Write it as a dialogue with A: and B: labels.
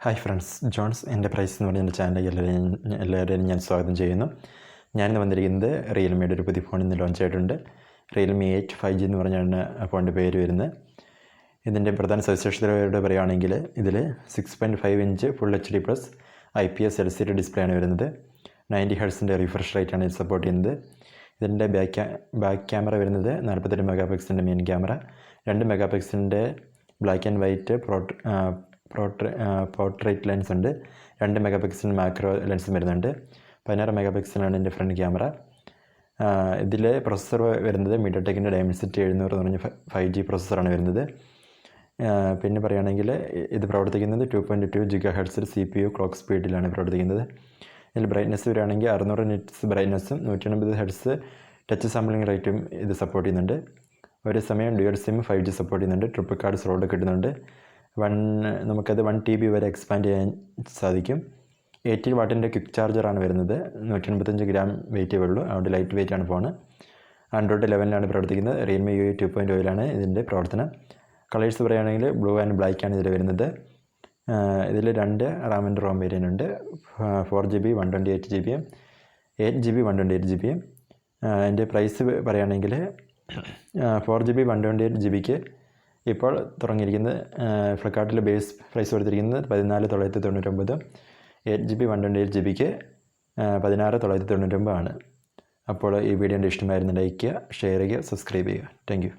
A: Hi friends, John's enterprise എന്ന് പറഞ്ഞ എൻ്റെ ചാനലിൽ എല്ലാവരെയും ഞാൻ സ്വാഗതം ചെയ്യുന്നു. ഞാനിന്ന് വന്നിരിക്കുന്നത് റിയൽമിയുടെ ഒരു പുതിയ ഫോൺ ഇന്ന് ലോഞ്ച് ആയിട്ടുണ്ട്. റിയൽമി 8 5G എന്ന് പറഞ്ഞാണ് ഫോണിൻ്റെ പേര് വരുന്നത്. ഇതിൻ്റെ പ്രധാന സവിശേഷതയോട് പറയുകയാണെങ്കിൽ ഇതിൽ 6.5 inch full HD plus IPS LCD display ആണ് വരുന്നത്. 90 ഹെർട്സിൻ്റെ റിഫ്രഷ് റേറ്റാണ് ഇത് സപ്പോർട്ട് ചെയ്യുന്നത്. ഇതിൻ്റെ ബാക്ക് ക്യാമറ വരുന്നത് 48 മെഗാ പിക്സലിൻ്റെ മെയിൻ ക്യാമറ, 2 മെഗാ പിക്സലിൻ്റെ black and white portrait lens ഉണ്ട്, 2 മെഗാ പിക്സൽ മാക്രോ ലെൻസും വരുന്നുണ്ട്. 16 മെഗാ പിക്സലാണ് എൻ്റെ ഫ്രണ്ട് ക്യാമറ. ഇതിൽ പ്രോസസ്സർ വരുന്നത് മീഡിയടെക്കിൻ്റെ ഡയമൻസിറ്റി 700 എന്ന് പറഞ്ഞ 5G പ്രോസസ്സറാണ് വരുന്നത്. പിന്നെ പറയുകയാണെങ്കിൽ ഇത് പ്രവർത്തിക്കുന്നത് 2.2 GHz CPU ക്ലോക്ക് സ്പീഡിലാണ് പ്രവർത്തിക്കുന്നത്. ഇതിൽ ബ്രൈറ്റ്നസ് വരികയാണെങ്കിൽ 600 നിറ്റ്സ് ബ്രൈറ്റ്നസ്സും 180 ഹെർട്സ് ടച്ച് സാമ്പിളിംഗ് റേറ്റും ഇത് സപ്പോർട്ട് ചെയ്യുന്നുണ്ട്. ഒരേ സമയം ഡ്യുവൽ സിം 5G സപ്പോർട്ട് ചെയ്യുന്നുണ്ട്. ട്രിപ്പിൾ കാർഡ് സ്ലോട്ട് കിട്ടുന്നുണ്ട്. നമുക്കത് 1 TB വരെ എക്സ്പാൻഡ് ചെയ്യാൻ സാധിക്കും. 80 വാട്ടിൻ്റെ ക്വിക്ക് ചാർജറാണ് വരുന്നത്. 185 ഗ്രാം വെയിറ്റേ ഉള്ളൂ. അതുകൊണ്ട് ലൈറ്റ് വെയിറ്റ് ആണ് ഫോൺ. ആൻഡ്രോയിഡ് 11 പ്രവർത്തിക്കുന്നത്. റിയൽമി UI 2.0 ഇതിൻ്റെ പ്രവർത്തനം. കളേഴ്സ് പറയുകയാണെങ്കിൽ ബ്ലൂ ആൻഡ് ബ്ലാക്ക് ആണ് ഇതിൽ വരുന്നത്. ഇതിൽ 2 റാം ആൻഡ് റോം വേരിയൻ്റ് ഉണ്ട്. 4GB 128GB, 8GB 128GB. അതിൻ്റെ പ്രൈസ് പറയുകയാണെങ്കിൽ 4GB 128GB ഇപ്പോൾ തുടങ്ങിയിരിക്കുന്നത് ഫ്ലിപ്കാർട്ടിൽ ബേസ് പ്രൈസ് കൊടുത്തിരിക്കുന്നത് 14,999, 8GB 128GB 16,999 ആണ്. അപ്പോൾ ഈ വീഡിയോ ഇഷ്ടമായിരുന്നു ലൈക്ക് ചെയ്യുക, ഷെയർ ചെയ്യുക, സബ്സ്ക്രൈബ് ചെയ്യുക. Thank you.